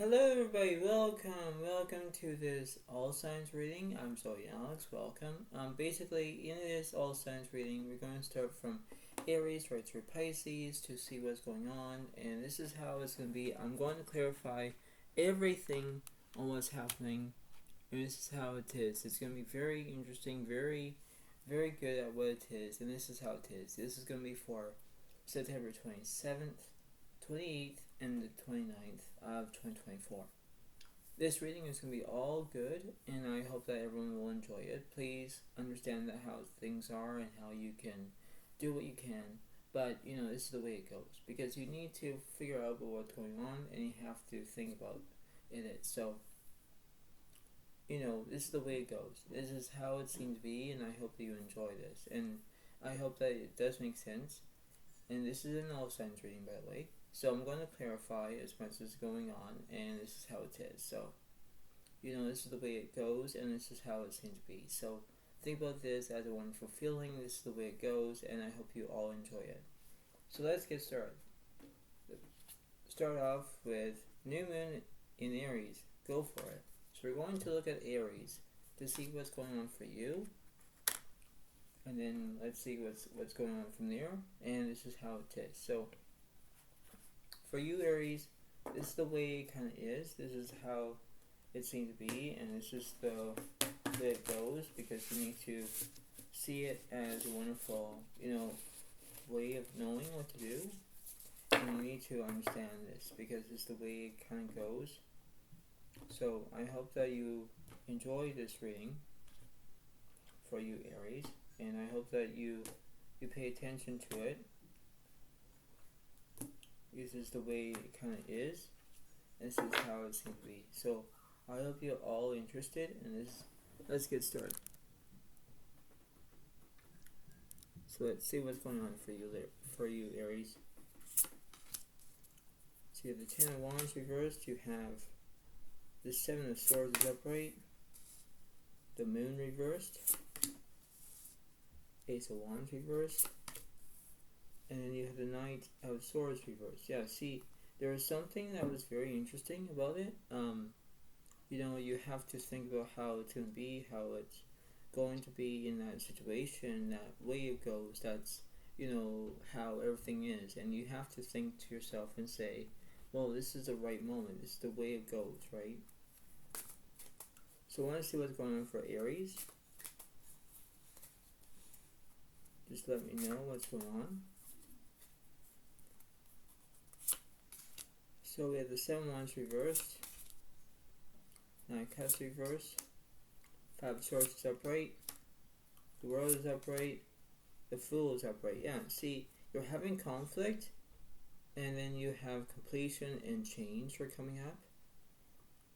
Hello everybody, welcome to this all signs reading. I'm Zoe Alex, welcome. Basically in this all signs reading we're going to start from Aries right through Pisces to see what's going on, and this is how it's going to be. I'm going to clarify everything on what's happening, and this is how it is. It's going to be very interesting, very good at what it is, and this is how it is. This is going to be for September 27th, 28th, and the 29th of 2024. This reading is going to be all good, and I hope that everyone will enjoy it. Please understand that how things are and how you can do what you can, but this is the way it goes, because you need to figure out what's going on and you have to think about it. So this is the way it goes. This is how it seems to be, and I hope that you enjoy this, and I hope that it does make sense. And this is an all signs reading, by the way. So I'm going to clarify as much as going on, and this is how it is. So, this is the way it goes, and this is how it seems to be. So think about this as a wonderful feeling. This is the way it goes, and I hope you all enjoy it. So let's get started. Start off with New Moon in Aries. Go for it. So we're going to look at Aries to see what's going on for you. And then let's see what's going on from there, and this is how it is. So for you, Aries, this is the way it kind of is. This is how it seems to be, and this is the way it goes, because you need to see it as a wonderful, way of knowing what to do, and you need to understand this because it's the way it kind of goes. So I hope that you enjoy this reading for you, Aries. And I hope that you pay attention to it. This is the way it kind of is. This is how it seems to be. So I hope you're all interested in this. Let's get started. So let's see what's going on for you, Aries. So you have the Ten of Wands reversed. You have the Seven of Swords upright. The Moon reversed. Ace of Wands reversed, and then you have the Knight of Swords reversed. Yeah, see, there was something that was very interesting about it. You have to think about how it's going to be, how it's going to be in that situation, that way it goes. That's how everything is, and you have to think to yourself and say, well, this is the right moment. This is the way it goes, right? So I want to see what's going on for Aries. Just let me know what's going on. So we have the Seven of Wands reversed, Nine of Cups reversed, Five of Swords is upright, the World is upright, the Fool is upright. Yeah, see, you're having conflict, and then you have completion and change are coming up.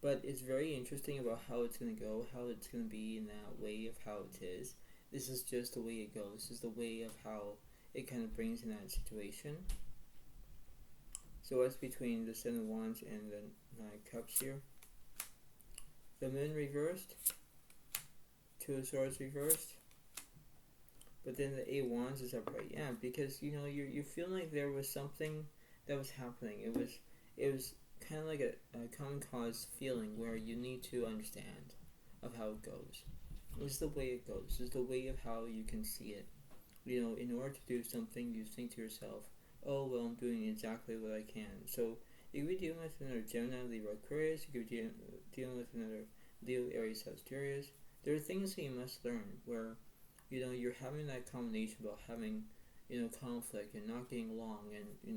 But it's very interesting about how it's going to go, how it's going to be in that way of how it is. This is just the way it goes. This is the way of how it kind of brings in that situation. So what's between the Seven of Wands and the Nine of Cups here? The Moon reversed. Two of Swords reversed. But then the Eight of Wands is upright. Yeah, because you feel like there was something that was happening. It was kind of like a common cause feeling where you need to understand of how it goes. This is the way it goes. This is the way of how you can see it. In order to do something, you think to yourself, oh, well, I'm doing exactly what I can. So you could be dealing with another Gemini, Libra, Aquarius. You could be dealing with another Leo, Aries, Sagittarius. There are things that you must learn where, you're having that combination about having, conflict and not getting along. And,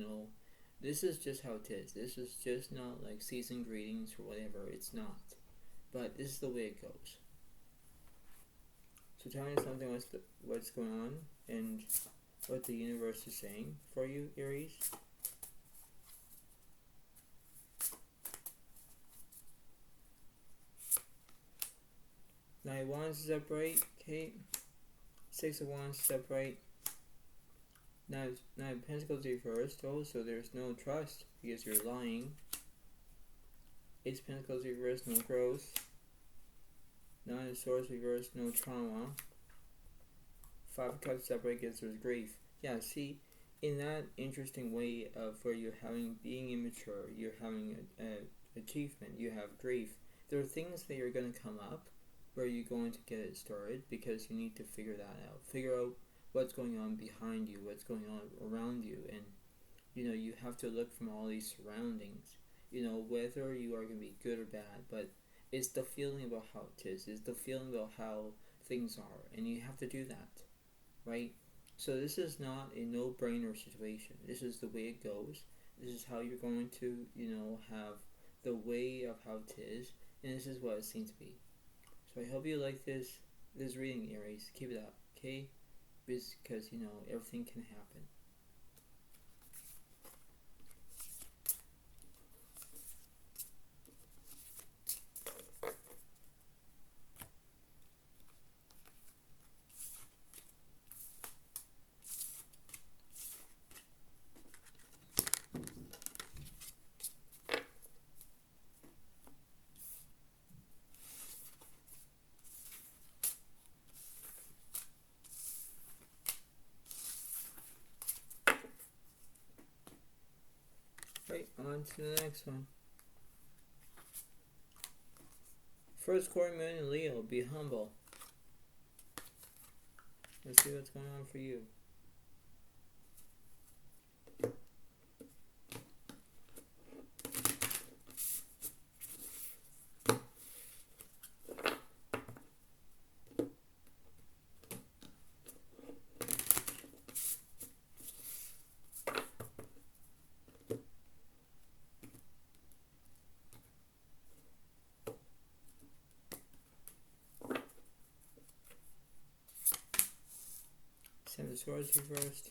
this is just how it is. This is just not like season greetings or whatever. It's not. But this is the way it goes. So tell me something what's going on and what the universe is saying for you, Aries. Nine of Wands is upright, okay. Six of Wands is upright. Nine of Pentacles reversed. Oh, so there's no trust because you're lying. Ace of Pentacles reversed, no growth. Nine of Swords reversed, no trauma. Five of Cups upright because there's grief. Yeah, see, in that interesting way of where you're being immature, you're having a achievement, you have grief. There are things that are going to come up where you're going to get it started because you need to figure that out. Figure out what's going on behind you, what's going on around you, and you have to look from all these surroundings. Whether you are going to be good or bad, but it's the feeling about how it is. It's the feeling about how things are, and you have to do that, right? So this is not a no-brainer situation. This is the way it goes. This is how you're going to, have the way of how it is, and this is what it seems to be. So I hope you like this reading, Aries. Keep it up, okay? Because everything can happen. Right, on to the next one. First quarter moon in Leo, be humble. Let's see what's going on for you. Seven of Swords reversed.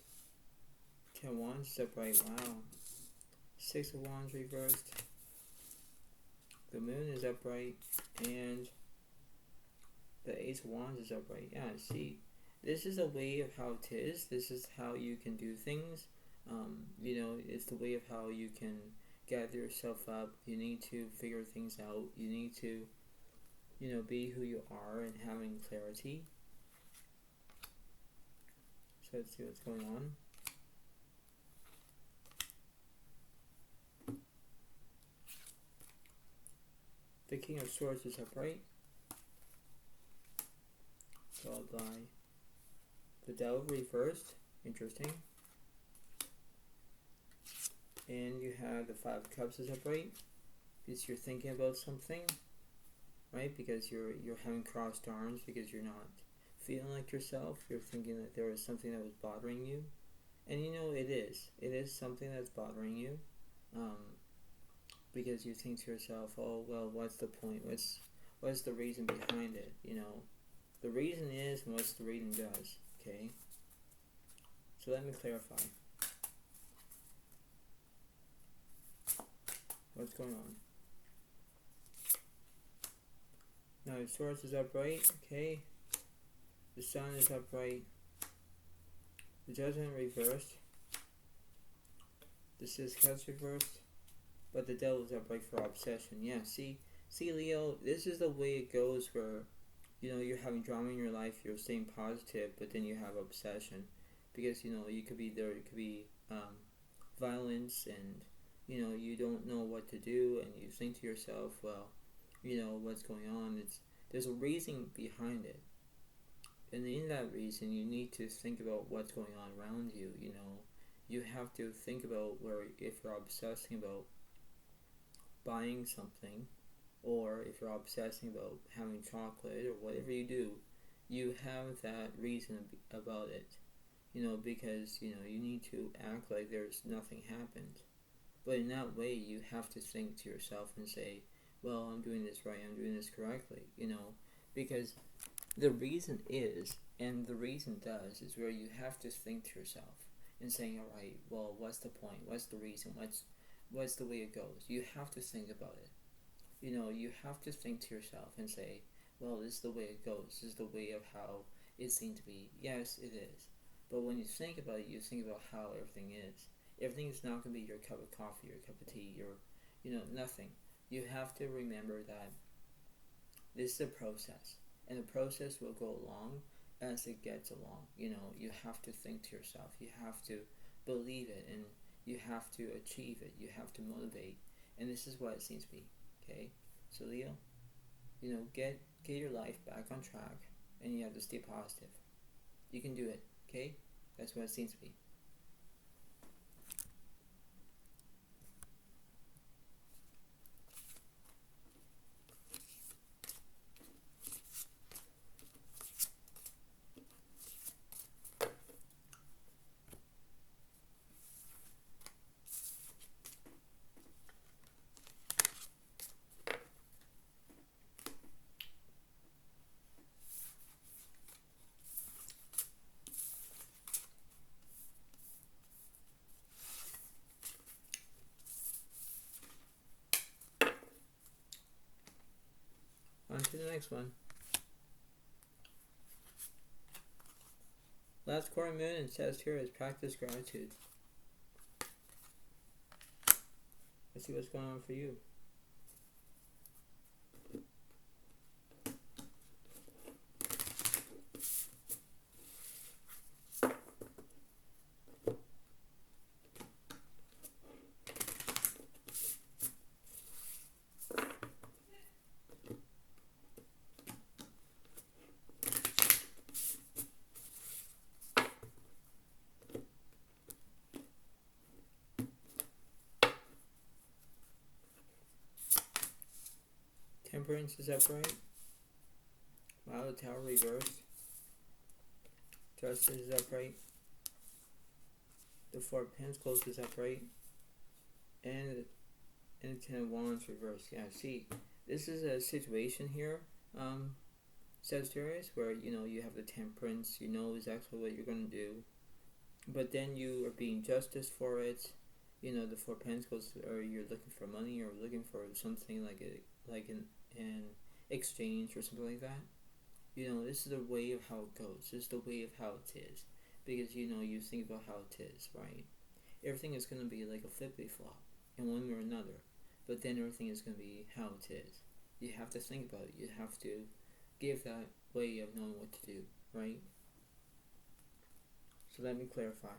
10 of Wands is upright. Wow. 6 of Wands reversed. The Moon is upright. And the Ace of Wands is upright. Yeah, see, this is a way of how it is. This is how you can do things. It's the way of how you can gather yourself up. You need to figure things out. You need to, be who you are and having clarity. So let's see what's going on. The King of Swords is upright, followed by the Devil reversed. Interesting. And you have the Five of Cups is upright because you're thinking about something, right? Because you're having crossed arms because you're not feeling like yourself. You're thinking that there was something that was bothering you, and it is something that's bothering you, because you think to yourself, oh well, what's the point, what's the reason behind it? The reason is and what's the reason does. Okay, so let me clarify what's going on. Now the Swords is upright. Okay, the Sun is upright. The Judgment reversed. The Six of Cups reversed. But the Devil is upright for obsession. Yeah, see Leo, this is the way it goes where, you're having drama in your life, you're staying positive, but then you have obsession. Because, you could be violence and, you don't know what to do, and you think to yourself, well, what's going on? There's a reason behind it. And in that reason, you need to think about what's going on around you. You have to think about where, if you're obsessing about buying something, or if you're obsessing about having chocolate or whatever you do, you have that reason about it. Because you need to act like there's nothing happened. But in that way, you have to think to yourself and say, well, I'm doing this right, I'm doing this correctly. Because the reason is, and the reason does, is where you have to think to yourself and saying, all right, well, what's the point? What's the reason? What's the way it goes? You have to think about it. You have to think to yourself and say, well, this is the way it goes. This is the way of how it seems to be. Yes, it is. But when you think about it, you think about how everything is. Everything is not going to be your cup of coffee, your cup of tea, nothing. You have to remember that this is a process. And the process will go along as it gets along. You have to think to yourself. You have to believe it, and you have to achieve it. You have to motivate. And this is what it seems to be. Okay, so Leo, get your life back on track, and you have to stay positive. You can do it. Okay, that's what it seems to be. On to the next one. Last quarter moon in Sagittarius, practice gratitude. Let's see what's going on for you. Temperance is upright. Wow, the Tower reversed. Justice is upright. The Four of Pentacles is upright. And the Ten of Wands reversed. Yeah, see, this is a situation here, Sagittarius, where, you have the Temperance, you know exactly what you're going to do. But then you are being justice for it. The Four Pentacles, or you're looking for money, or looking for something like an exchange or something like that. This is the way of how it goes. This is the way of how it is. Because, you think about how it is, right? Everything is going to be like a flippity-flop in one way or another. But then everything is going to be how it is. You have to think about it. You have to give that way of knowing what to do, right? So let me clarify.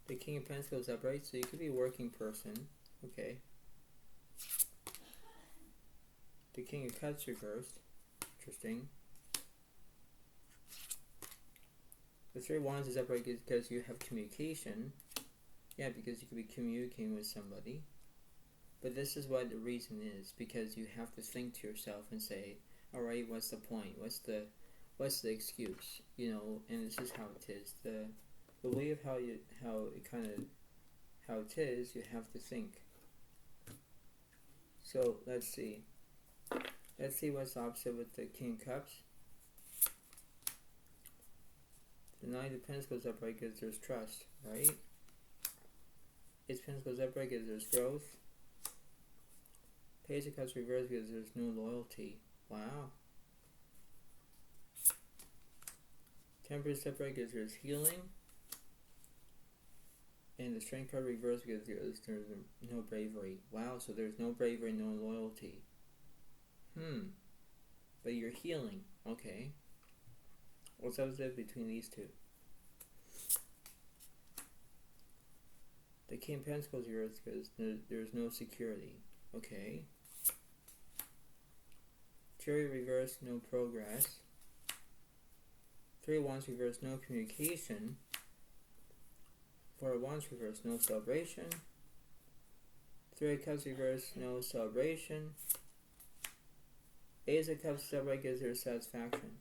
The King of Pentacles upright, so you could be a working person, okay. The King of Cups reversed, interesting. The Three of Wands is upright because you have communication. Yeah, because you could be communicating with somebody. But this is what the reason is, because you have to think to yourself and say, alright, what's the point? What's the excuse? And this is how it is. The way of how it is, you have to think. So let's see what's opposite with the King of Cups. The Knight of Pentacles upright because there's trust, right? Ace of Pentacles upright because there's growth. Page of Cups reversed because there's no loyalty. Wow. Temperance upright because there's healing. And the Strength card reversed because there's no bravery. Wow, so there's no bravery, no loyalty. But you're healing. Okay. What's up between these two? The King of Pentacles reversed because there's no security. Okay. Chariot reversed, no progress. Three of Wands reversed, no communication. Four of Wands reversed, no celebration. Three of Cups reversed, no celebration. Ace of Cups upright gives their satisfaction.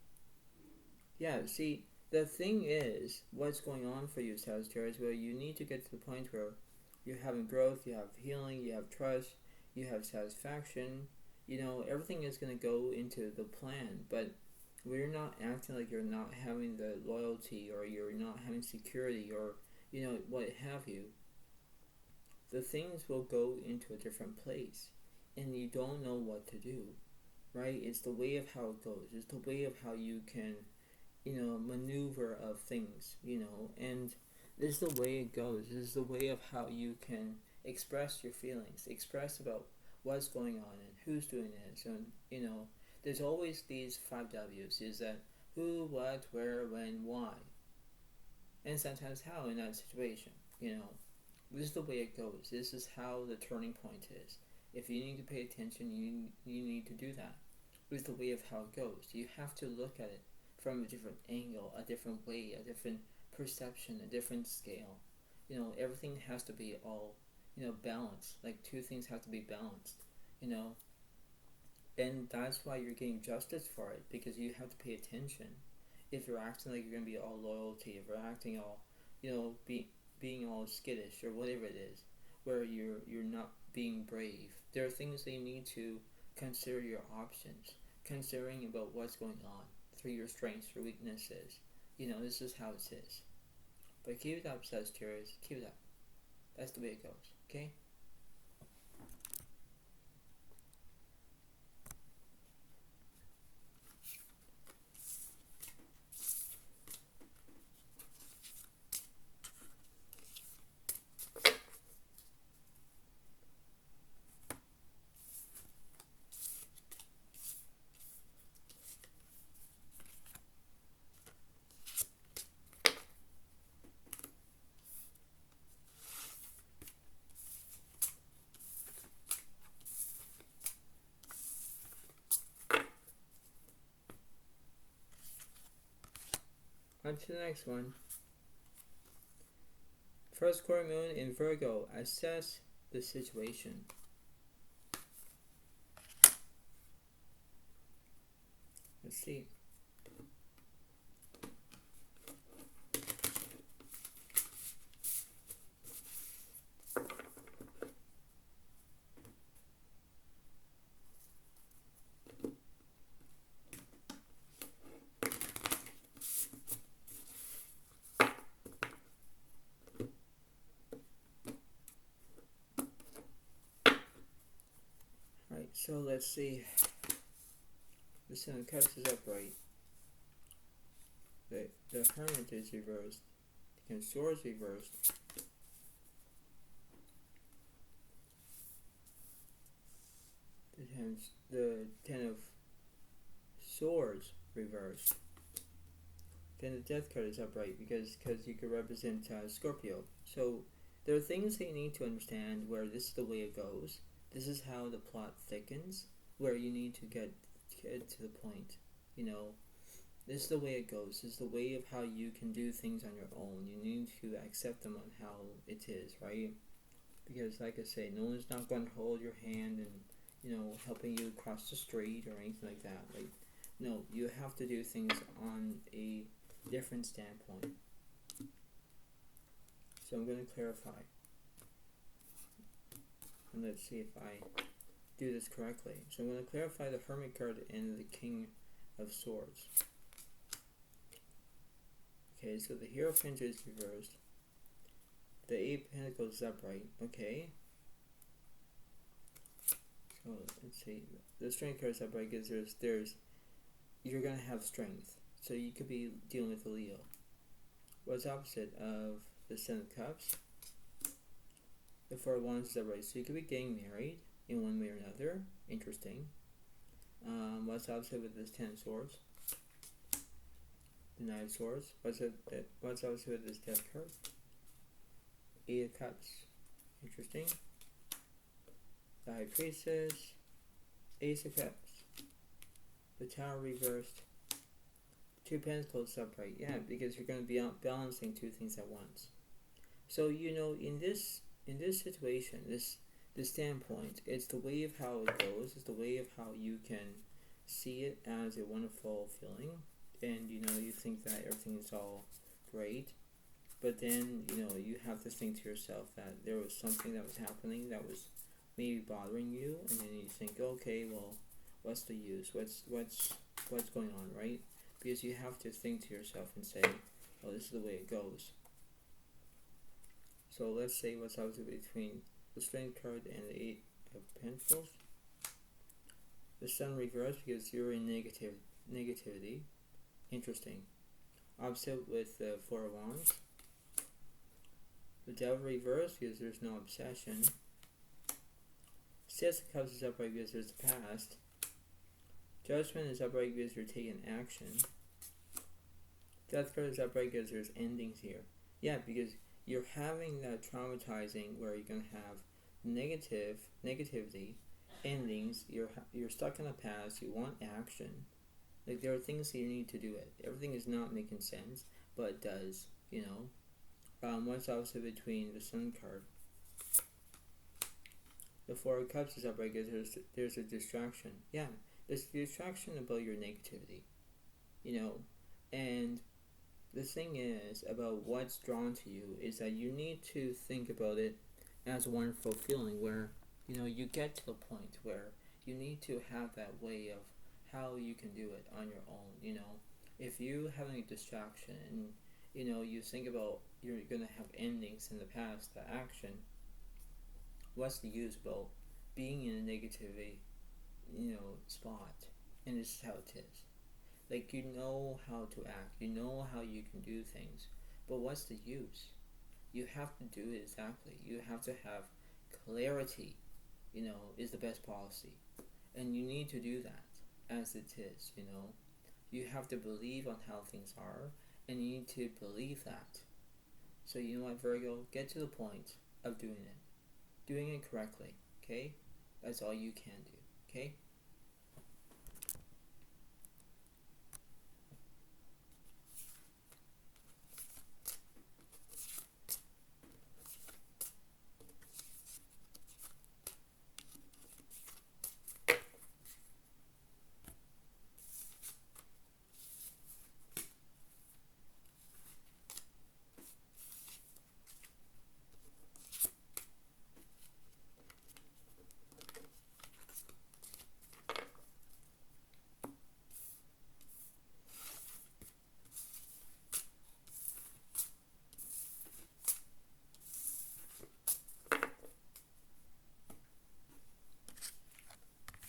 Yeah, see, the thing is, what's going on for you, Sagittarius, where you need to get to the point where you're having growth, you have healing, you have trust, you have satisfaction. Everything is going to go into the plan, but we're not acting like you're not having the loyalty, or you're not having security, or what have you. The things will go into a different place, and you don't know what to do, right? It's the way of how it goes. It's the way of how you can, maneuver of things, and this is the way it goes. This is the way of how you can express your feelings, express about what's going on and who's doing this, and there's always these 5 W's. Is that who, what, where, when, why, and sometimes how in that situation. This is the way it goes. This is how the turning point is. If you need to pay attention, you need to do that. This is the way of how it goes. You have to look at it from a different angle, a different way, a different perception, a different scale. Everything has to be all, balanced. Like two things have to be balanced, and that's why you're getting justice for it, because you have to pay attention. If you're acting like you're going to be all loyalty, if you're acting all, being all skittish or whatever it is, where you're not being brave, there are things that you need to consider your options, considering about what's going on through your strengths, your weaknesses. This is how it is. But keep it up, Sagittarius. Keep it up. That's the way it goes. Okay? On to the next one. First quarter moon in Virgo. Assess the situation. Let's see. So let's see. The Sun of Cups is upright. The Hermit is reversed. The King of Swords reversed. The Ten of Swords reversed. Then the Death card is upright because you could represent Scorpio. So there are things that you need to understand where this is the way it goes. This is how the plot thickens, where you need to get to the point. This is the way it goes. This is the way of how you can do things on your own. You need to accept them on how it is, right? Because, like I say, no one's not going to hold your hand and, helping you cross the street or anything like that. Like, no, you have to do things on a different standpoint. So I'm going to clarify. And let's see if I do this correctly. So I'm going to clarify the Hermit card and the King of Swords. Okay, so the Hero of Pentacles is reversed. The Eight of Pentacles is upright. Okay. So let's see. The Strength card is upright because you're going to have strength. So you could be dealing with a Leo. What's opposite of the Seven of Cups? The Four of Wands is upright. So you could be getting married in one way or another. Interesting. What's opposite with this Ten of Swords? The Nine of Swords. What's opposite with this Death card? Eight of Cups. Interesting. The High Priestess. Ace of Cups. The Tower reversed. Two Pentacles upright. Yeah, because you're going to be balancing two things at once. So in this situation, this standpoint, it's the way of how it goes. It's the way of how you can see it as a wonderful feeling, and you think that everything is all great, but then you have to think to yourself that there was something that was happening that was maybe bothering you, and then you think, okay, well, what's the use? What's going on, right? Because you have to think to yourself and say, oh, this is the way it goes. So let's say what's opposite between the Strength card and the Eight of Pentacles. The Sun reversed because you're in negativity. Interesting. Opposite with the Four of Wands. The Devil reversed because there's no obsession. Six of Cups is upright because there's the past. Judgment is upright because you're taking action. Death card is upright because there's endings here. Yeah, because you're having that traumatizing where you're gonna have negativity, endings. You're stuck in the past. You want action. Like there are things that you need to do. It. Everything is not making sense, but it does. You know. What's opposite between the Sun card? The Four of Cups is upright because there's a distraction. Yeah, there's a distraction about your negativity. You know, and the thing is about what's drawn to you is that you need to think about it as a wonderful feeling where, you know, you get to the point where you need to have that way of how you can do it on your own. You know, if you have a distraction and, you know, you think about you're going to have endings in the past, the action, what's the use about being in a negativity, you know, spot? And this is how it is. Like, you know how to act, you know how you can do things, but what's the use? You have to do it exactly. You have to have clarity, you know, is the best policy. And you need to do that as it is, you know. You have to believe on how things are, and you need to believe that. So you know what, Virgo? Get to the point of doing it correctly, okay? That's all you can do, okay?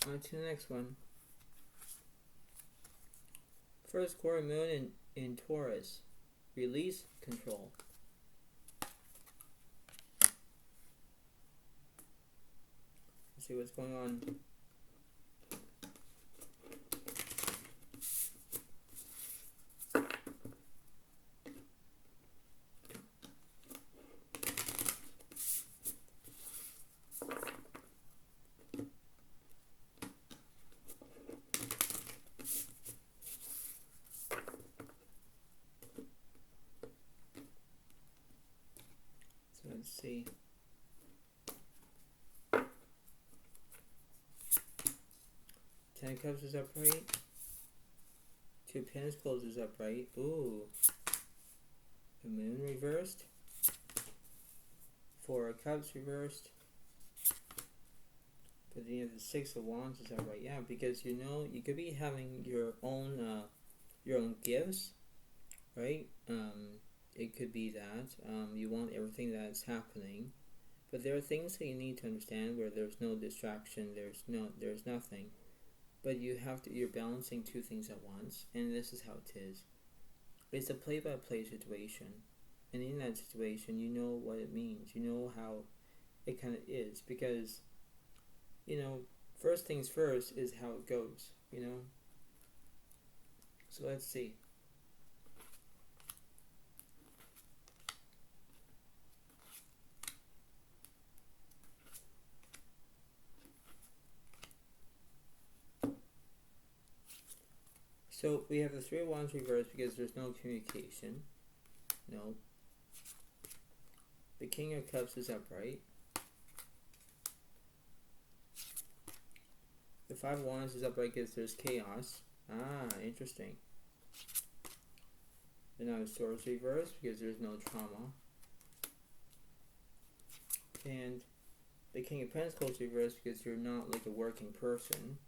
On to the next one. First quarter moon in Taurus. Release control. Let's see what's going on. Let's see. Ten of Cups is upright. Two of Pentacles is upright. Ooh. The Moon reversed. Four of Cups reversed. But then you have the Six of Wands is upright. Yeah, because you know you could be having your own gifts, right? It could be that you want everything that's happening, but there are things that you need to understand where there's no distraction, there's nothing, but you're balancing two things at once, and this is how it is. It's a play-by-play situation, and in that situation, you know what it means, you know how it kind of is, because, you know, first things first is how it goes, you know. So let's see. So we have the Three of Wands reversed because there's no communication. No. The King of Cups is upright. The Five of Wands is upright because there's chaos. Ah, interesting. And now the Sword is reversed because there's no trauma. And the King of Pentacles reversed because you're not like a working person.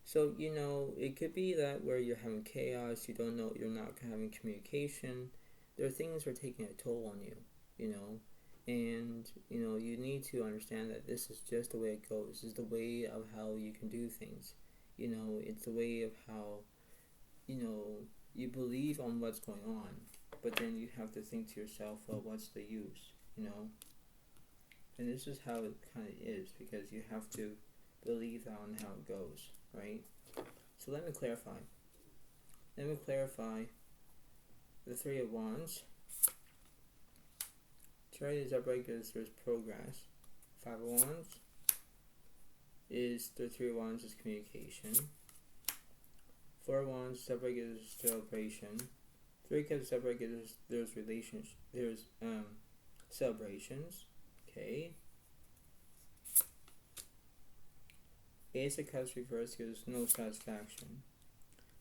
So, you know, it could be that where you're having chaos, you don't know, you're not having communication. There are things that are taking a toll on you, you know. And, you know, you need to understand that this is just the way it goes. This is the way of how you can do things. You know, it's the way of how, you know, you believe on what's going on. But then you have to think to yourself, well, what's the use, you know? And this is how it kind of is, because you have to believe on how it goes, right? So let me clarify. Let me clarify the Three of Wands. Chariot is upright because there's progress. Five of Wands is the Three of Wands is communication. Four of Wands is upright because there's celebration. Three of Cups is upright because there's relations. There's celebrations. Okay. Ace of Cups reversed because there's no satisfaction.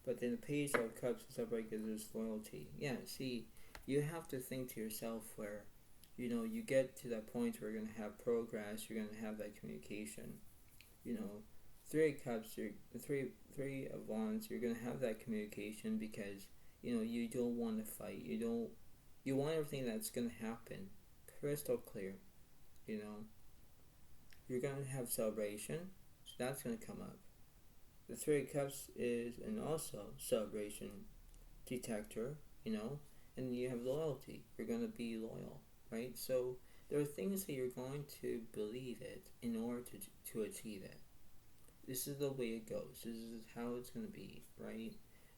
But then the Page of Cups is upright because there's loyalty. Yeah, see, you have to think to yourself where, you know, you get to that point where you're going to have progress, you're going to have that communication. You know, Three of Cups, three of Wands, you're going to have that communication because, you know, you don't want to fight. You want everything that's going to happen crystal clear, you know. You're going to have celebration, so that's going to come up. The Three of Cups is an also celebration detector, you know, and you have loyalty. You're going to be loyal, right? So there are things that you're going to believe it in order to achieve it. This is the way it goes. This is how it's going to be, right?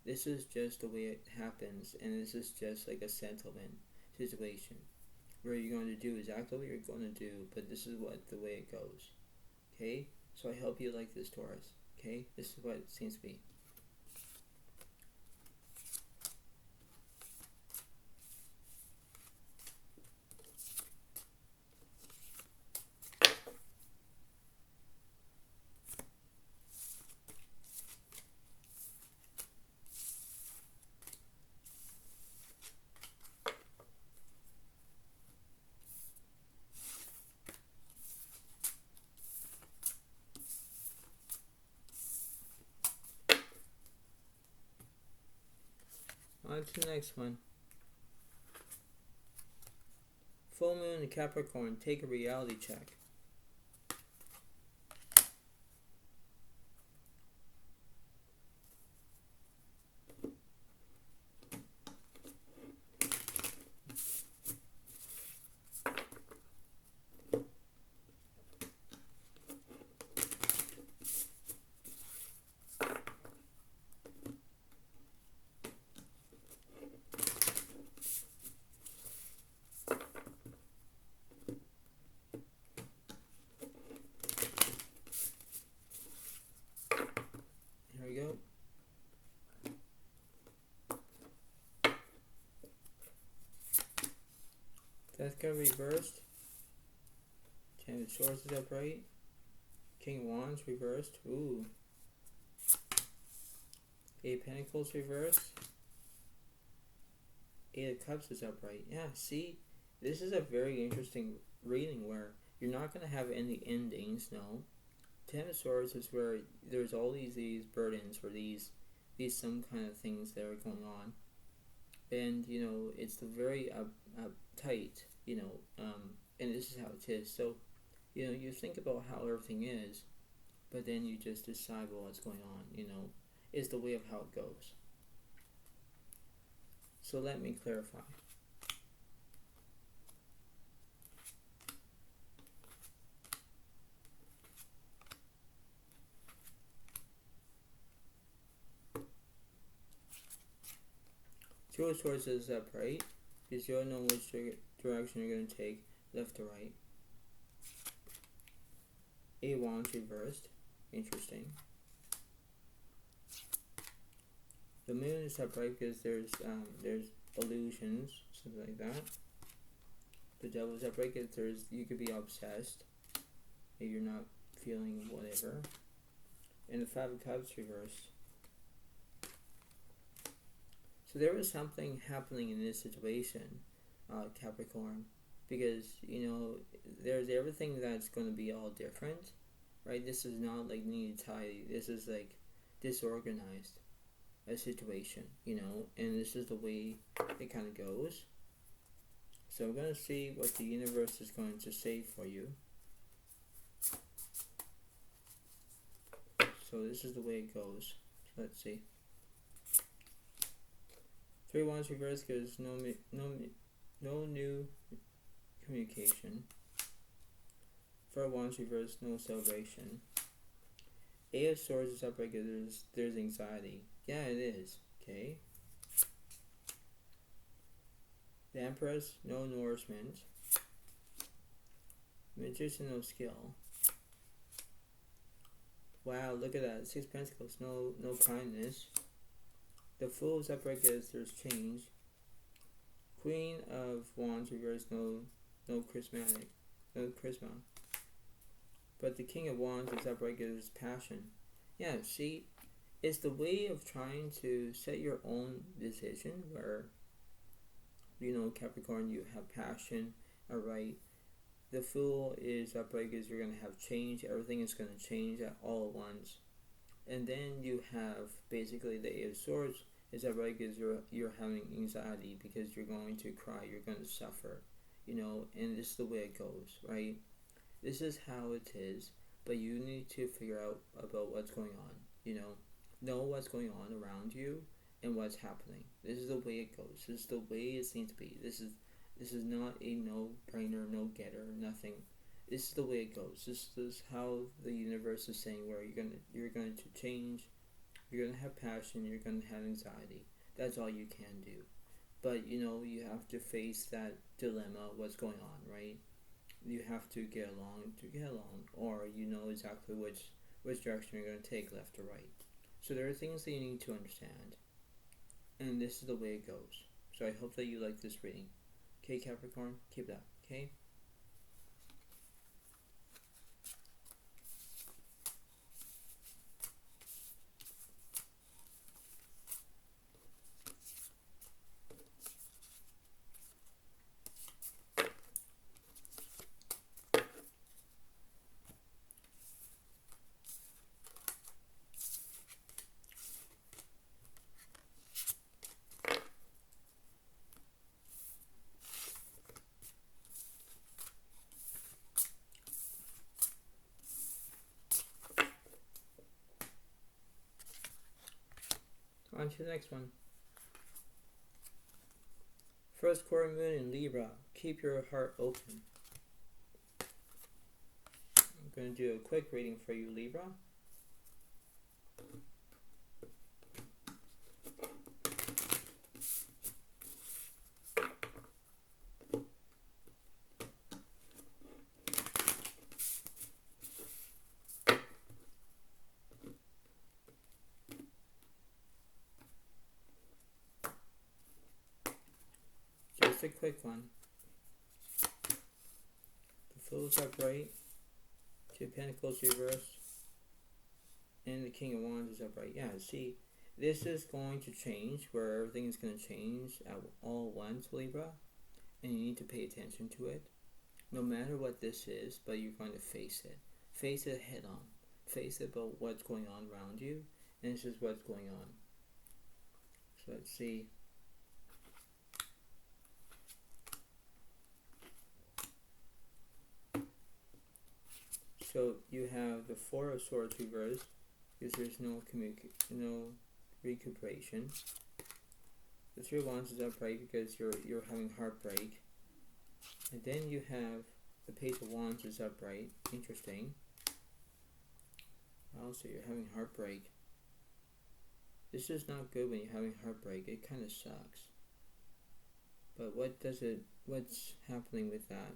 This is just the way it happens, and this is just like a settlement situation where you're going to do exactly what you're going to do, but this is the way it goes. Okay? So I hope you like this, Taurus. Okay? This is what it seems to be. On to the next one. Full moon in Capricorn. Take a reality check. Here we go. Death card reversed. Ten of Swords is upright. King of Wands reversed. Ooh. Eight of Pentacles reversed. Eight of Cups is upright. Yeah, see? This is a very interesting reading where you're not going to have any endings, no. Ten of Swords is where there's all these burdens or these some kind of things that are going on. And, you know, it's the very uptight, you know, and this is how it is. So, you know, you think about how everything is, but then you just decide what's going on, you know. It's the way of how it goes. So let me clarify. Two of Swords is upright because you don't know which direction you're going to take, left to right. Eight of Wands reversed. Interesting. The moon is upright because there's illusions, something like that. The devil is upright because you could be obsessed. Maybe you're not feeling whatever. And the Five of Cups reversed. So there was something happening in this situation, Capricorn, because, you know, there's everything that's going to be all different, right? This is not like neat and tidy. This is like disorganized, a situation, you know, and this is the way it kind of goes. So I'm going to see what the universe is going to say for you. So this is the way it goes. So let's see. Three of Wands reversed because no new communication. Four of Wands reversed, no celebration. Eight of Swords is upright because there's anxiety. Yeah, it is. Okay. The Empress, no nourishment. Magician, no skill. Wow, look at that. 6 Pentacles, no kindness. The Fool's upright because there's change. Queen of Wands reversed, no charisma. But the King of Wands is upright because there's passion. Yeah, see, it's the way of trying to set your own decision where, Capricorn, you have passion, alright. The Fool is upright because you're going to have change. Everything is going to change at all at once. And then you have basically the Eight of Swords is upright because you're having anxiety because you're going to cry, you're going to suffer, and this is the way it goes, right? This is how it is, but you need to figure out about what's going on, know what's going on around you and what's happening. This is the way it goes. This is the way it seems to be. This is not a no-brainer, no-getter, nothing. This is the way it goes. This is how the universe is saying where you're going to change, you're going to have passion, you're going to have anxiety. That's all you can do. But, you have to face that dilemma, what's going on, right? You have to get along, or you know exactly which direction you're going to take, left or right. So there are things that you need to understand, and this is the way it goes. So I hope that you like this reading. Okay, Capricorn, keep it up, okay? On to the next one. First quarter moon in Libra. Keep your heart open. I'm going to do a quick reading for you, Libra. Just a quick one. The Fool's upright, 2 Pentacles reversed, and the King of Wands is upright. Yeah, see, this is going to change, where everything is going to change at all once, Libra, and you need to pay attention to it. No matter what this is, but you're going to face it. Face it head on. Face it about what's going on around you, and this is what's going on. So let's see. So you have the Four of Swords reversed because there's no recuperation. The Three of Wands is upright because you're having heartbreak. And then you have the Page of Wands is upright. Interesting. Also, you're having heartbreak. This is not good when you're having heartbreak. It kind of sucks. But what's happening with that?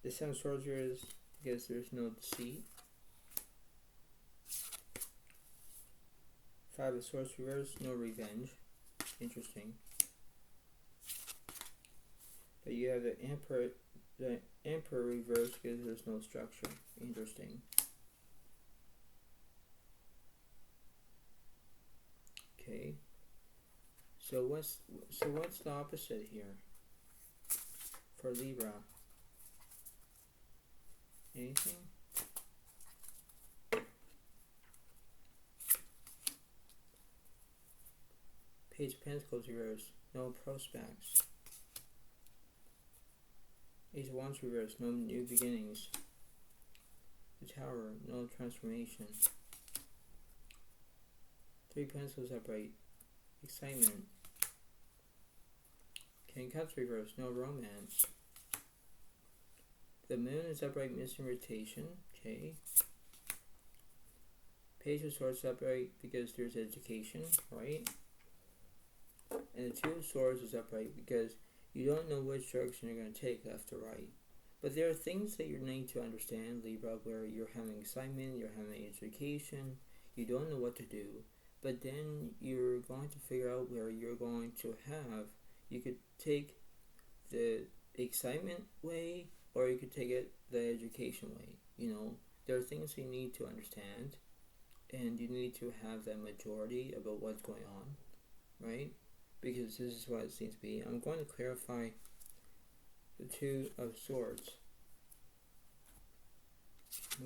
The Seven of Swords is because there's no deceit. Five of Swords reversed, no revenge. Interesting. But you have the Emperor reversed because there's no structure. Interesting. Okay. So what's the opposite here for Libra? Anything? Page of Pentacles reversed, no prospects. Ace of Wands reversed, no new beginnings. The Tower, no transformation. Three Pentacles upright, excitement. Okay, Cups reverse, no romance. The moon is upright, missing rotation. Okay. Page of Swords upright because there's education, right? And the Two of Swords is upright because you don't know which direction you're going to take, left or right. But there are things that you need to understand, Libra, where you're having excitement, you're having education, you don't know what to do, but then you're going to figure out where you're going to have, you could take the excitement way, or you could take it the education way. You know, there are things you need to understand, and you need to have that majority about what's going on, right? Because this is what it seems to be. I'm going to clarify the Two of Swords.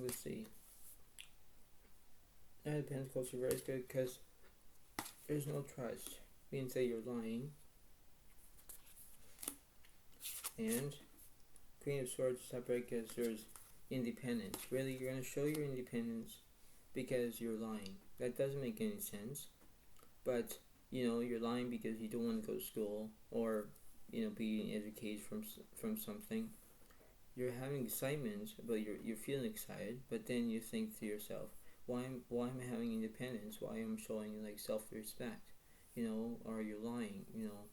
Let's see. Knight of Pentacles are very good because there's no trust. Means that you're lying. And Queen of Swords is upright because there's independence. Really, you're going to show your independence because you're lying. That doesn't make any sense. But, you know, you're lying because you don't want to go to school or, you know, be educated from something. You're having excitement, but you're feeling excited, but then you think to yourself, why am I having independence? Why am I showing like self-respect? You know, or you're lying, you know.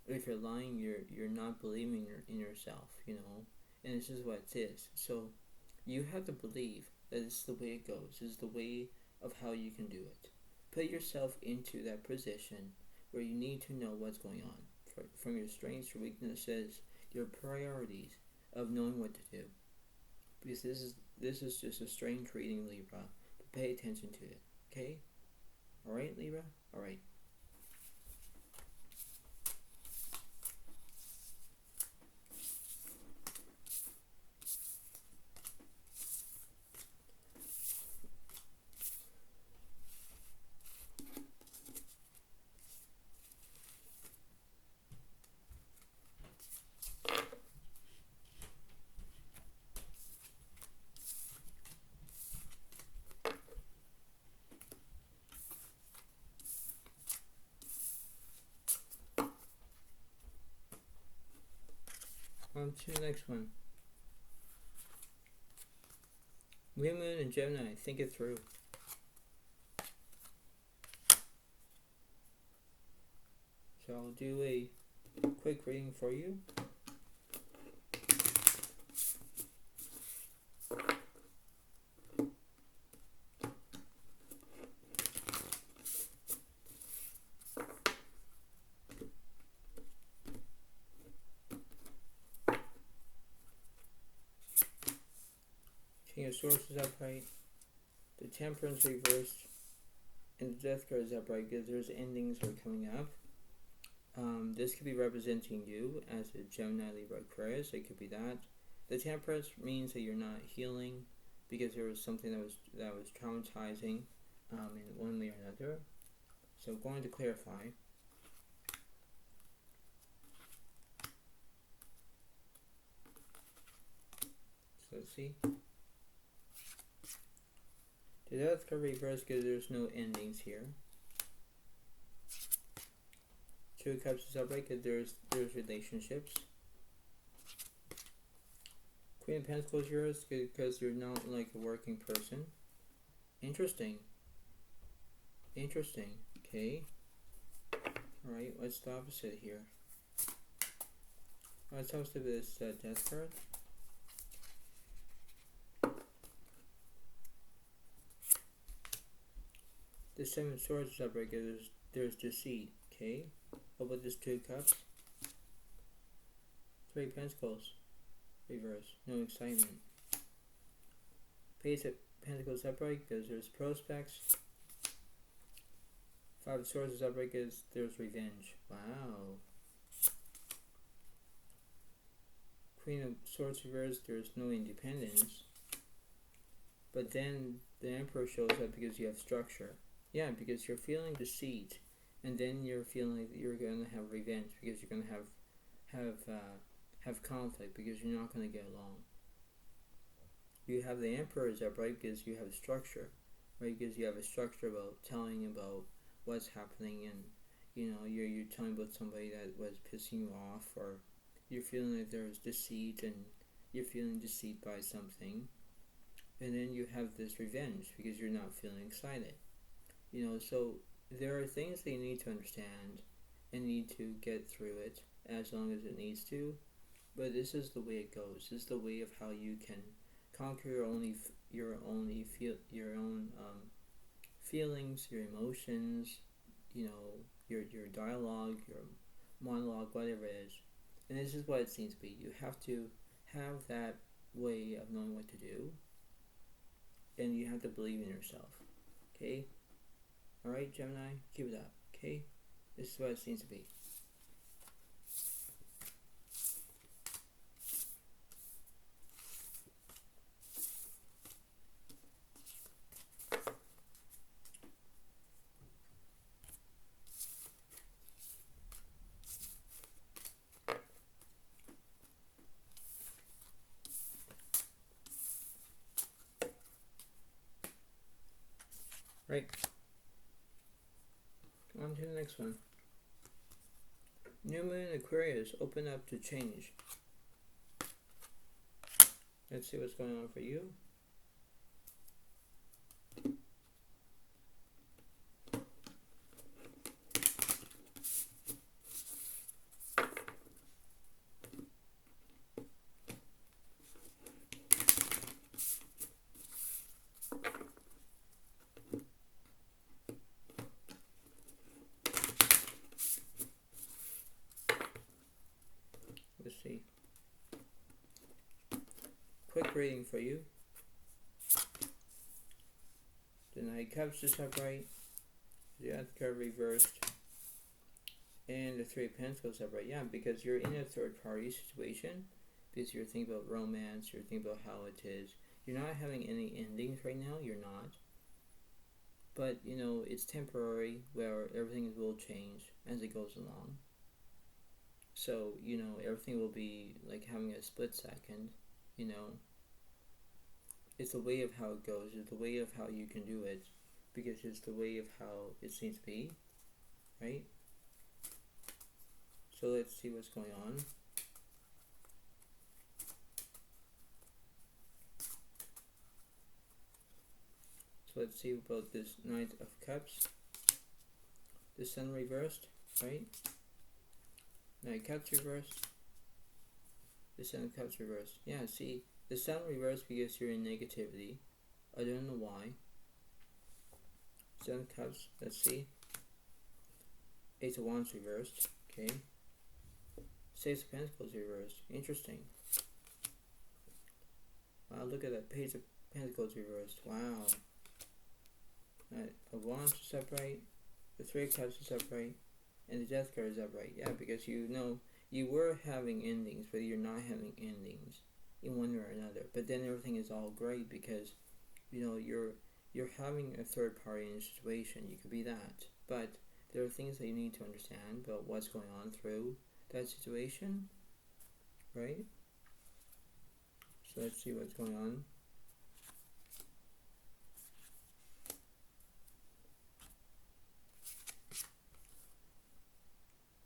If you're lying, you're not believing in yourself, you know. And this is what it is. So you have to believe that this is the way it goes. This is the way of how you can do it. Put yourself into that position where you need to know what's going on. From your strengths, your weaknesses, your priorities of knowing what to do. Because this is just a strange reading, Libra. But pay attention to it. Okay? Alright, Libra? Alright. On to the next one. Moon and Gemini, think it through. So I'll do a quick reading for you. King of Swords is upright, the Temperance reversed, and the Death card is upright because there's endings that are coming up. This could be representing you as a Gemini, Libra, Aquarius. It could be that. The Temperance means that you're not healing because there was something that was traumatizing in one way or another. So I'm going to clarify. So let's see. The Death card reversed because there's no endings here. Two of Cups is upright because there's relationships. Queen of Pentacles yours because you're not like a working person. Interesting. Interesting. Okay. Alright, what's the opposite here? What's the opposite of this Death card? The Seven of Swords is upright because there's deceit. Okay. How about this Two of Cups? Three of Pentacles. Reverse. No excitement. Page of Pentacles upright because there's prospects. Five of Swords is upright because there's revenge. Wow. Queen of Swords reversed, there's no independence. But then the Emperor shows up because you have structure. Yeah, because you're feeling deceit. And then you're feeling like you're going to have revenge because you're going to have conflict because you're not going to get along. You have the Emperor is upright because you have structure, right? Because you have a structure about telling about what's happening, and you're telling about somebody that was pissing you off, or you're feeling like there's deceit and you're feeling deceived by something, and then you have this revenge because you're not feeling excited. So there are things that you need to understand and need to get through it as long as it needs to. But this is the way it goes. This is the way of how you can conquer your own feelings, your emotions, your dialogue, your monologue, whatever it is. And this is what it seems to be. You have to have that way of knowing what to do, and you have to believe in yourself. Okay? Alright, Gemini? Keep it up. Okay? This is what it seems to be. Right. On to the next one. New Moon Aquarius, open up to change. Let's see what's going on for you. Let's see. Quick reading for you. The Knight of Cups is upright. The Death card reversed. And the Three of Pentacles upright. Yeah, because you're in a third party situation. Because you're thinking about romance. You're thinking about how it is. You're not having any endings right now. You're not. But, it's temporary where everything will change as it goes along. So, everything will be like having a split second, It's the way of how it goes. It's the way of how you can do it. Because it's the way of how it seems to be. Right? So let's see what's going on. So let's see about this Knight of Cups. The Sun reversed, right? Knight of Cups reversed. The Sun of Cups reversed. Yeah, see, the Sun reversed because you're in negativity. I don't know why. Sun of Cups, let's see. Ace of Wands reversed, okay. Six of Pentacles reversed. Interesting. Wow, look at that. Page of Pentacles reversed. Wow. Knight of Wands is upright. The Three of Cups is upright. And the Death card is upright. Yeah, because you were having endings, but you're not having endings in one way or another. But then everything is all great because, you're having a third party in a situation. You could be that. But there are things that you need to understand about what's going on through that situation. Right? So let's see what's going on.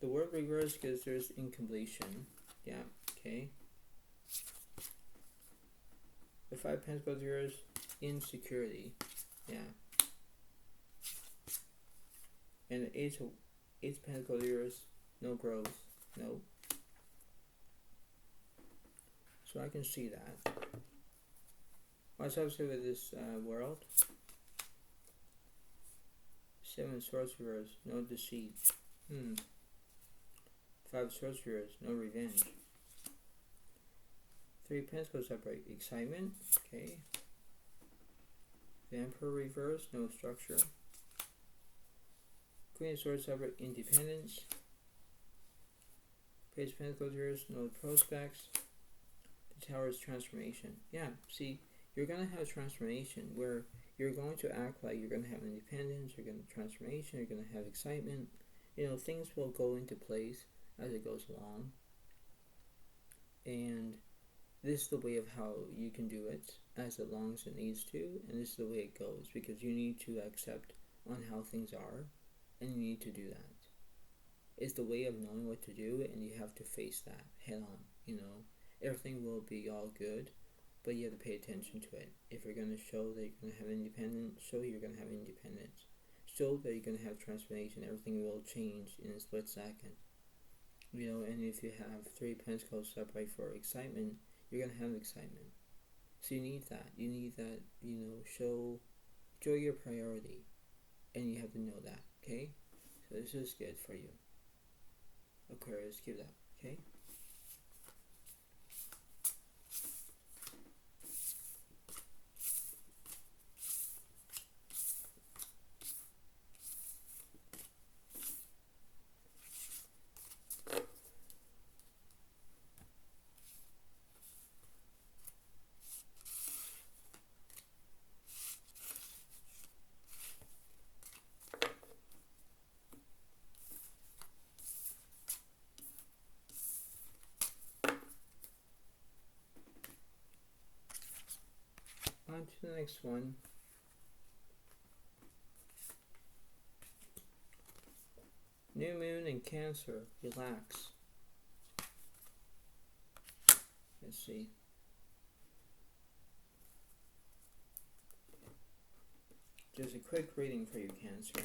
The word reversed because there's incompletion. Yeah, okay. The Five of Pentacles reversed, insecurity. Yeah. And the Eight of Pentacles reversed, no growth. No. So I can see that. What's up with this world? Seven of Swords reversed, no deceit. Five of Swords reversed, no revenge. Three of Pentacles upright, excitement. Okay. The Emperor reversed, no structure. Queen of Swords upright, independence. Page of Pentacles reversed, no prospects. The Tower is transformation. Yeah, see, you're going to have transformation where you're going to act like you're going to have independence, you're going to transformation, you're going to have excitement. Things will go into place as it goes along. And this is the way of how you can do it as long as it needs to, and this is the way it goes because you need to accept on how things are, and you need to do that. It's the way of knowing what to do, and you have to face that head on. Everything will be all good, but you have to pay attention to it. If you're going to show that you're going to have independence, show you're going to have independence. Show that you're going to have transformation. Everything will change in a split second. And if you have 3 pentacles upright for excitement, you're going to have excitement. So you need that. Show your priority. And you have to know that, okay? So this is good for you. Aquarius, keep that, okay? On to the next one. New moon in Cancer. Relax. Let's see. Just a quick reading for you, Cancer.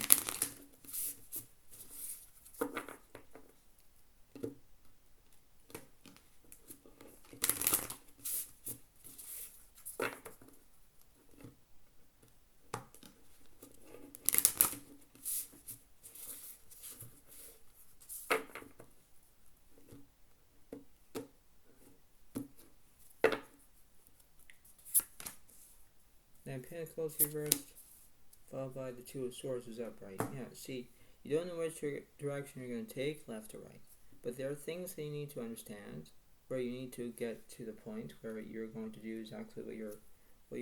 Nine Pentacles reversed, followed by the Two of Swords is upright. Yeah, see, you don't know which direction you're going to take, left or right. But there are things that you need to understand, where you need to get to the point where you're going to do exactly what you're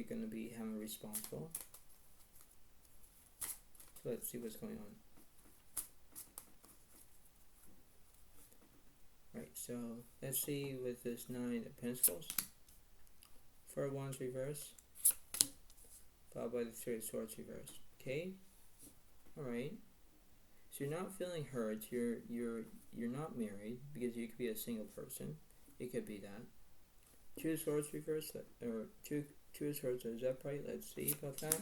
going to be having responsible. So let's see what's going on. Right, so let's see with this 9 of Pentacles. 4 of Wands reverse, followed by the 3 of Swords reverse. Okay? Alright. So you're not feeling hurt, you're not married, because you could be a single person. It could be that. 2 of Swords reverse, or two of Swords is upright. Let's see about that.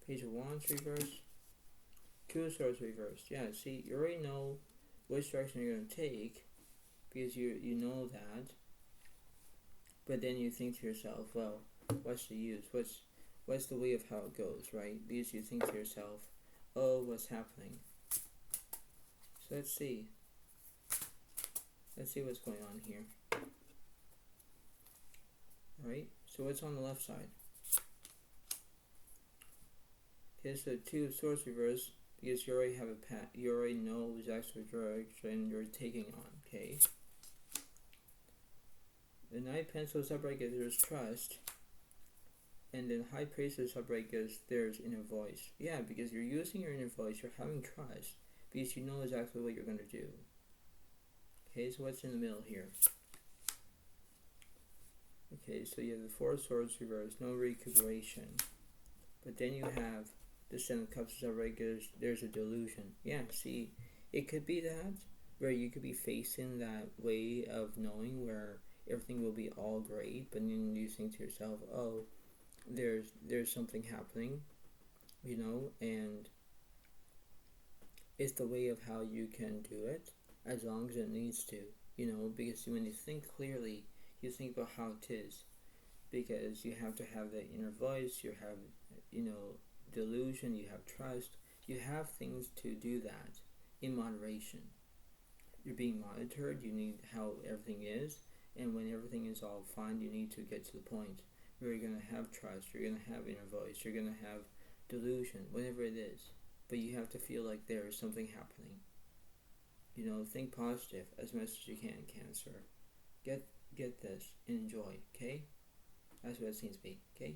Page of Wands reverse. 2 of Swords reversed. Yeah, see, you already know which direction you're going to take, because you know that. But then you think to yourself, well, what's the use? What's the way of how it goes, right? Because you think to yourself, oh, what's happening? So let's see. Let's see what's going on here. Alright, so what's on the left side? Okay, so 2 of Swords reverse, because you already have a path, you already know exactly what direction you're taking on, okay? The 9 of Pentacles upright because there's trust, and then High Priestess upright because there's inner voice. Yeah, because you're using your inner voice, you're having trust, because you know exactly what you're going to do. Okay, so what's in the middle here? Okay, so you have the 4 of Swords reversed, no recuperation. But then you have the 7 of Cups upright because there's a delusion. Yeah, see, it could be that, where you could be facing that way of knowing where everything will be all great, but then you think to yourself, oh, there's something happening, and it's the way of how you can do it, as long as it needs to, because when you think clearly, you think about how it is, because you have to have the inner voice, you have, delusion, you have trust, you have things to do that in moderation. You're being monitored, you need how everything is, and when everything is all fine, you need to get to the point where you're going to have trust, you're going to have inner voice, you're going to have delusion, whatever it is. But you have to feel like there is something happening. Think positive as much as you can, Cancer. Get this and enjoy, okay? That's what it seems to be, okay?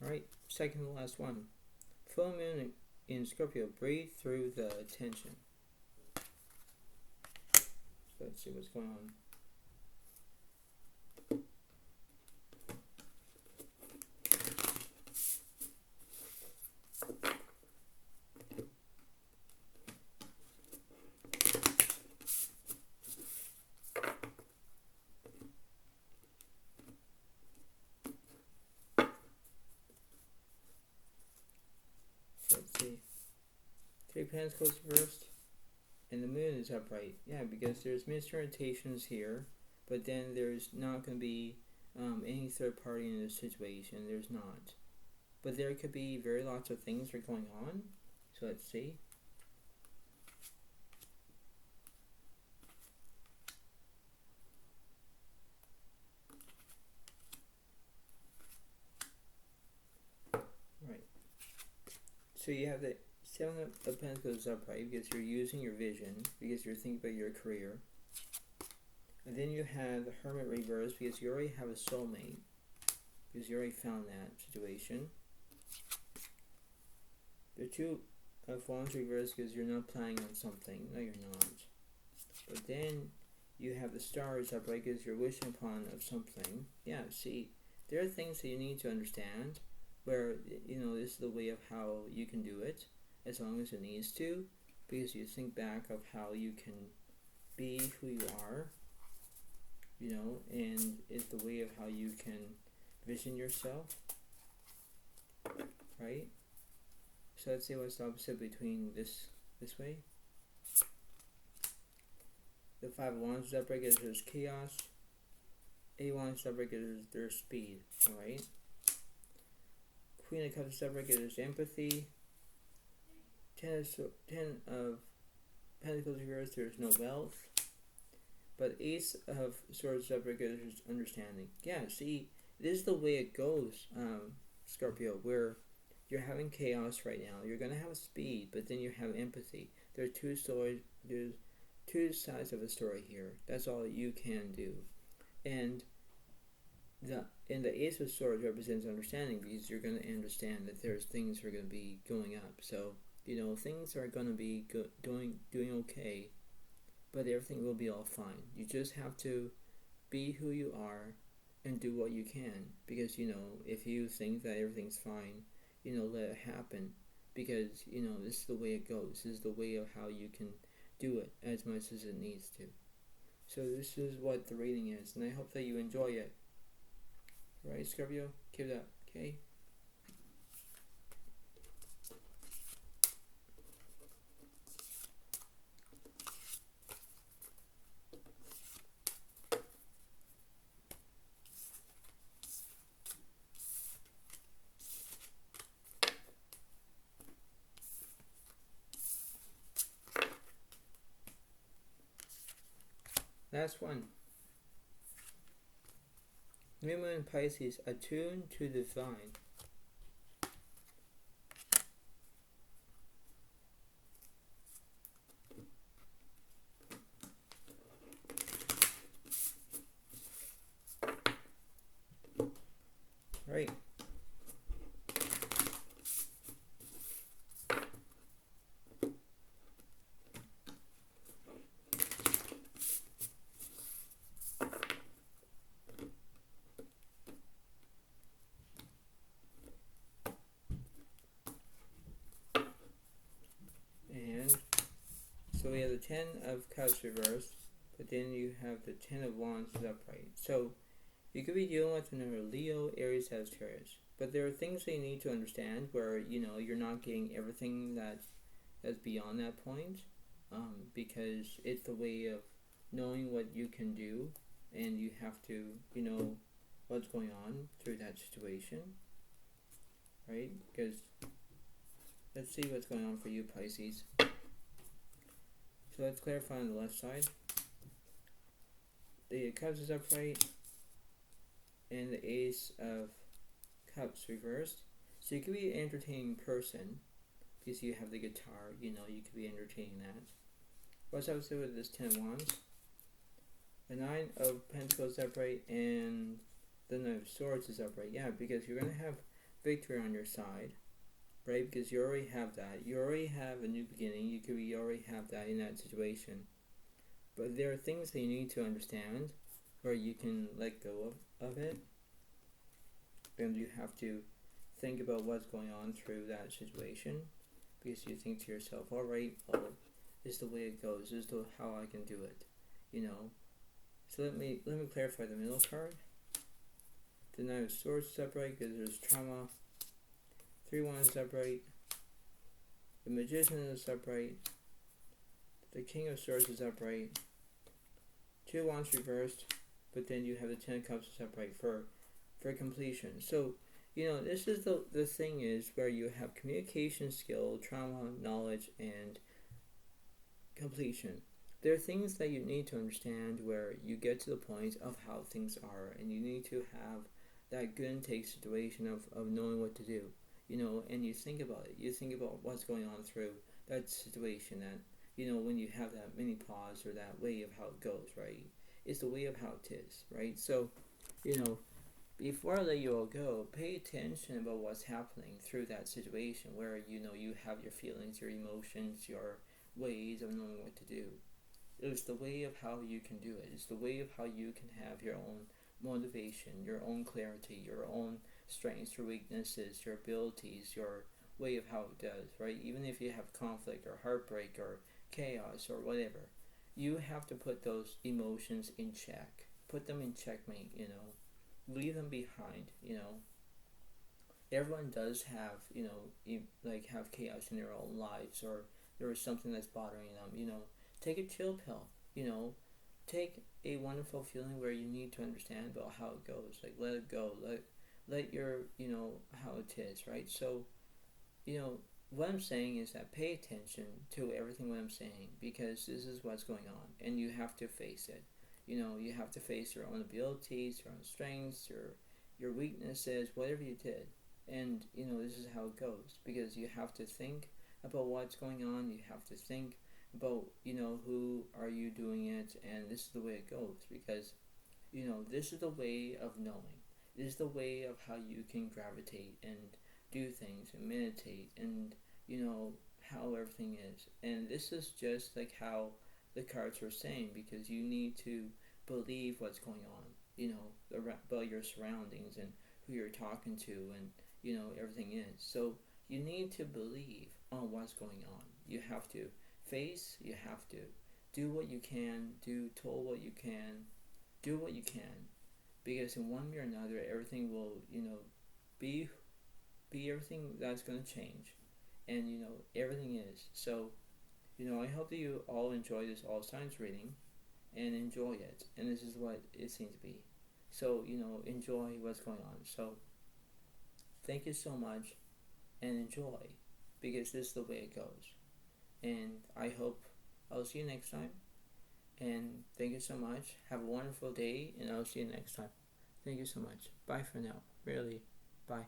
Alright, second to last one. Full moon in Scorpio. Breathe through the tension. So let's see what's going on. Let's see. Three Pentacles reversed, and the moon is upright. Yeah, because there's misorientations here, but then there's not going to be any third party in this situation. There's not. But there could be very lots of things that are going on. So let's see. Right. So you have the Seven of Pentacles upright because you're using your vision, because you're thinking about your career. And then you have the Hermit reverse because you already have a soulmate, because you already found that situation. The Two of Wands reverse because you're not planning on something. No, you're not. But then you have the Stars upright because you're wishing upon of something. Yeah, see, there are things that you need to understand where, you know, this is the way of how you can do it, as long as it needs to, because you think back of how you can be who you are, you know, and it's the way of how you can vision yourself, right? So let's see what's the opposite between this way. The Five of Wands is upright because there's chaos. Eight of Wands is upright because there's speed, alright? Queen of Cups is upright because there's empathy. Ten of Pentacles reversed, there's no wealth. But Ace of Swords is upright because there's understanding. Yeah, see, this is the way it goes, Scorpio, where you're having chaos right now. You're going to have speed, but then you have empathy. There's two sides of a story here. That's all you can do. And the Ace of Swords represents understanding, because you're going to understand that there's things that are going to be going up. So, you know, things are going to be doing okay, but everything will be all fine. You just have to be who you are and do what you can, because, you know, if you think that everything's fine, you know, let it happen, because, you know, this is the way it goes. This is the way of how you can do it as much as it needs to. So this is what the reading is, and I hope that you enjoy it. Right, Scorpio? Keep it up, okay? Last one. New Moon Pisces, attuned to the divine. Right. So we have the Ten of Cups reversed, but then you have the Ten of Wands upright. So you could be dealing with another Leo, Aries, Sagittarius. But there are things that you need to understand where, you know, you're not getting everything that's beyond that point, because it's the way of knowing what you can do, and you have to, you know, what's going on through that situation, right? Because let's see what's going on for you, Pisces. So let's clarify on the left side. The Cups is upright, and the Ace of Cups reversed. So you could be an entertaining person, because you have the guitar, you know, you could be entertaining that. What's up with this 10 of Wands? The Nine of Pentacles upright, and the Nine of Swords is upright. Yeah, because you're going to have victory on your side, right? Because you already have that. You already have a new beginning. You already have that in that situation. But there are things that you need to understand where you can let go of it. And you have to think about what's going on through that situation. Because you think to yourself, alright, well, this is the way it goes. This is how I can do it. So let me clarify the middle card. The Knight of Swords is upright because there's trauma. 3 Wands is upright. The Magician is upright. The King of Swords is upright. 2 Wands reversed, but then you have the 10 of Cups is upright for completion. So, this is the thing is where you have communication skill, trauma, knowledge, and completion. There are things that you need to understand where you get to the point of how things are, and you need to have that give and take situation of knowing what to do, and you think about it. You think about what's going on through that situation, and, when you have that mini pause or that way of how it goes, right? It's the way of how it is, right? So, before I let you all go, pay attention about what's happening through that situation where, you have your feelings, your emotions, your ways of knowing what to do. It's the way of how you can do it. It's the way of how you can have your own motivation, your own clarity, your own strengths, your weaknesses, your abilities, your way of how it does, right? Even if you have conflict or heartbreak or chaos or whatever, you have to put those emotions in check. Put them in checkmate, Leave them behind, Everyone does have, have chaos in their own lives, or there is something that's bothering them, Take a chill pill, Take a wonderful feeling where you need to understand about how it goes. Like, let it go. Let your, how it is, right? So, what I'm saying is that pay attention to everything what I'm saying, because this is what's going on, and you have to face it. You have to face your own abilities, your own strengths, your weaknesses, whatever you did. And, this is how it goes, because you have to think about what's going on. You have to think about, who are you doing it, and this is the way it goes, because, this is the way of knowing. This is the way of how you can gravitate and do things and meditate and, how everything is. And this is just like how the cards are saying, because you need to believe what's going on, about your surroundings and who you're talking to and, everything is. So you need to believe on what's going on. You have to face, you have to do what you can, do what you can, because in one way or another, everything will, be everything that's going to change, and, everything is. So, I hope that you all enjoy this all signs reading, and enjoy it, and this is what it seems to be. So, enjoy what's going on. So, thank you so much, and enjoy, because this is the way it goes. And I hope I'll see you next time. And thank you so much. Have a wonderful day, and I'll see you next time. Thank you so much. Bye for now. Really. Bye.